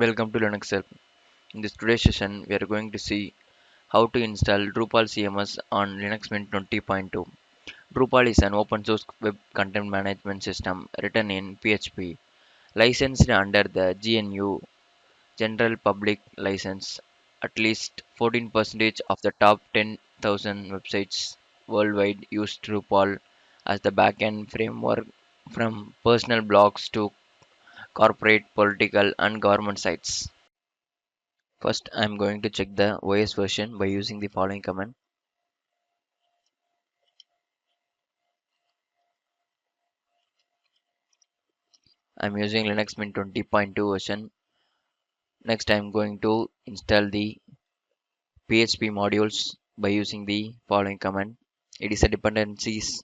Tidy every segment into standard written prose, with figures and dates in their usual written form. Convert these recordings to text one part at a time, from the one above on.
Welcome to Linux Help. In this today's session, we are going to see how to install Drupal CMS on Linux Mint 20.2. Drupal is an open source web content management system written in PHP, licensed under the GNU General Public License. At least 14% of the top 10,000 websites worldwide use Drupal as the backend framework, from personal blogs to corporate, political, and government sites. First, I'm going to check the OS version by using the following command. I'm using Linux Mint 20.2 version. Next, I'm going to install the PHP modules by using the following command. It is a dependencies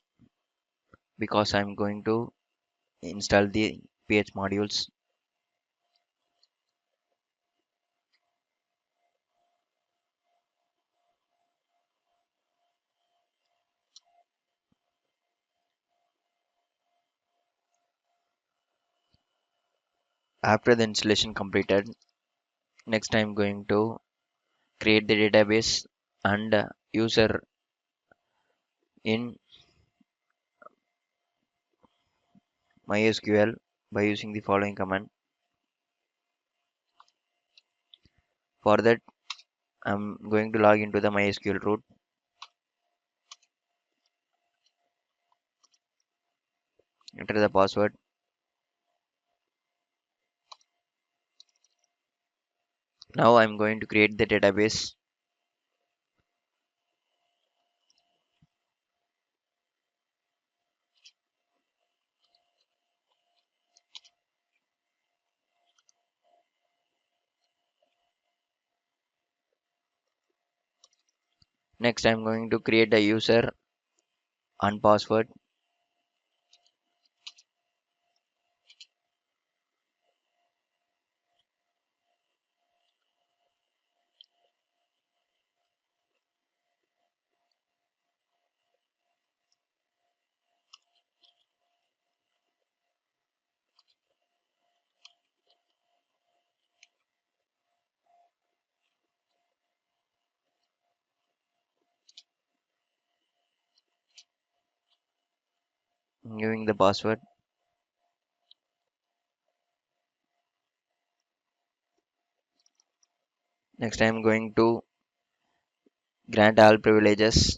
because I'm going to install the PH modules. After the installation completed, next I'm going to create the database and user in MySQL by using the following command. For that, I'm going to log into the MySQL root. Enter the password. Now I'm going to create the database. Next, I'm going to create a user and password. Giving the password. Next, I'm going to grant all privileges.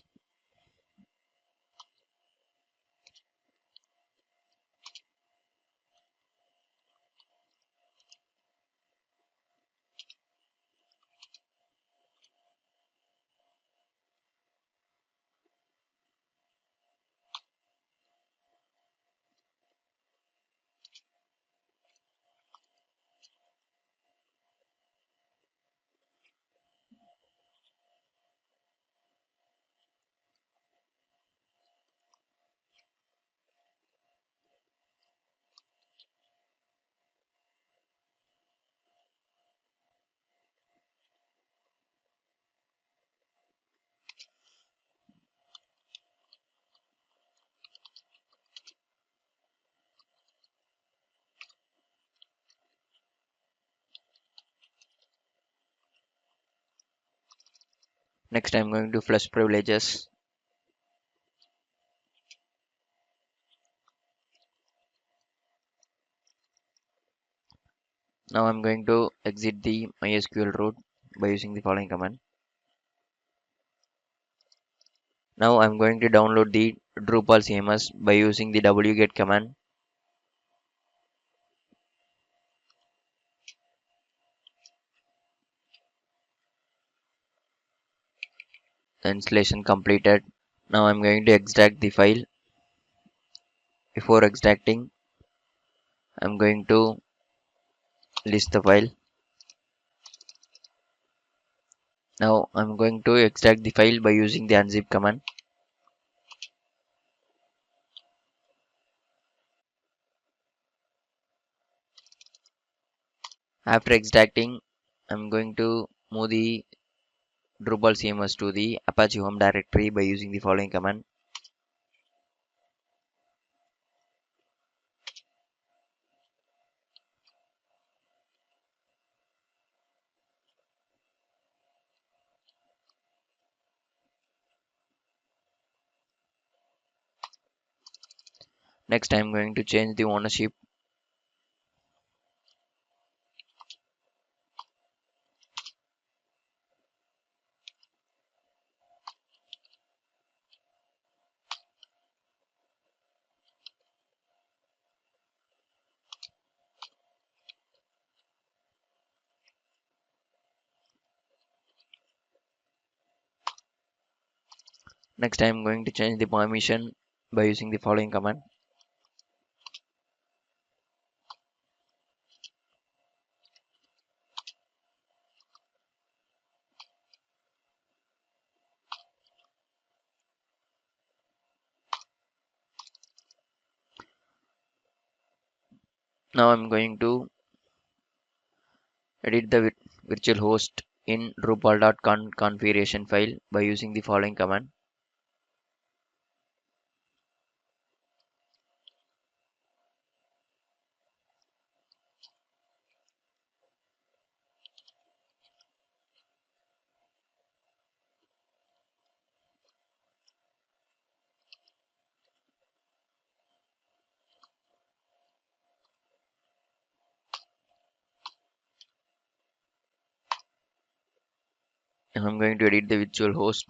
Next, I'm going to flush privileges. Now I'm going to exit the MySQL root by using the following command. Now I'm going to download the Drupal CMS by using the wget command. The installation completed. Now I'm going to extract the file. Before extracting, I'm going to list the file. Now I'm going to extract the file by using the unzip command. After extracting, I'm going to move the Drupal CMS to the Apache home directory by using the following command. Next, I'm going to change the ownership. Next, I'm going to change the permission by using the following command. Now I'm going to edit the virtual host in Drupal.conf configuration file by using the following command. And I'm going to edit the virtual host.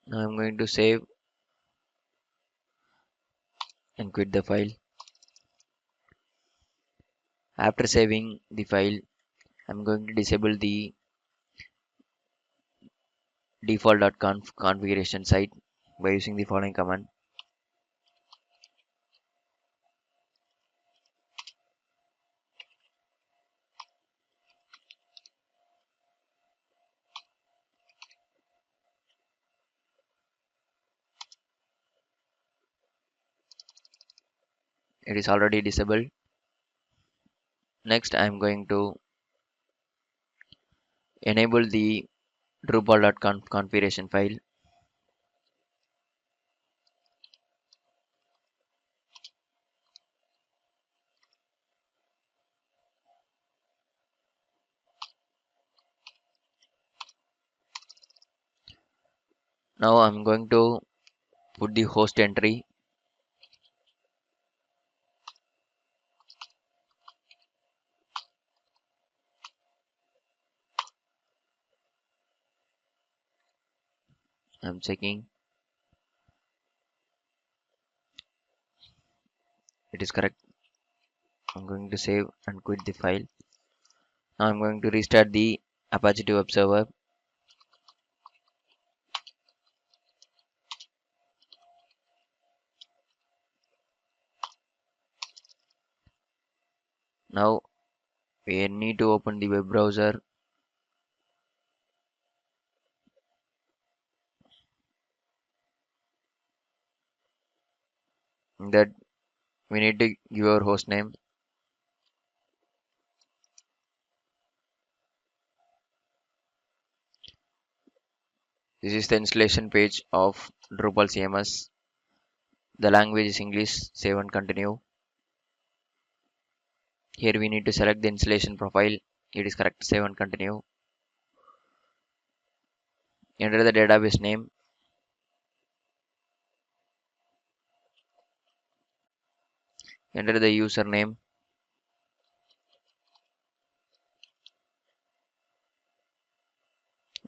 Now I'm going to save and quit the file. After saving the file, I'm going to disable the default.conf configuration site by using the following command. It is already disabled. Next, I'm going to enable the Drupal.conf configuration file. Now I'm going to put the host entry. I'm checking it is correct. I'm going to save and quit the file. Now I'm going to restart the Apache web server. Now we need to open the web browser. That we need to give our host name. This is the installation page of Drupal CMS. The language is English. Save and continue. Here we need to select the installation profile. It is correct. Save and continue. Enter the database name. Enter the username.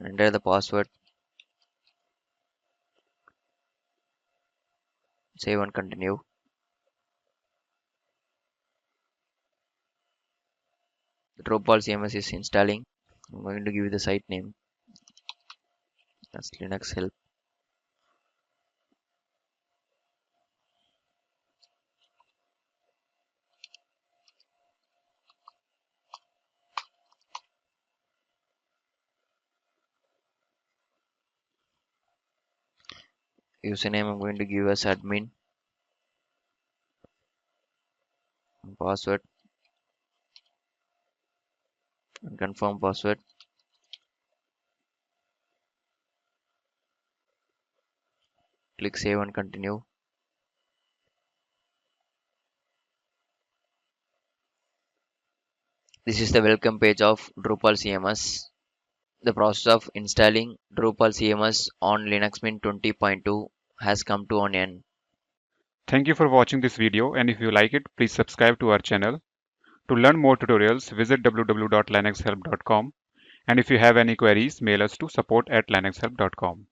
Enter the password. Save and continue. The Drupal CMS is installing. I'm going to give you the site name. That's Linux help. Username I'm going to give as admin. Password and confirm password. Click save and continue. This is the welcome page of Drupal CMS. The process of installing Drupal CMS on Linux Mint 20.2 has come to an end. Thank you for watching this video, and if you like it, please subscribe to our channel. To learn more tutorials, visit www.linuxhelp.com, and if you have any queries, mail us to support@linuxhelp.com.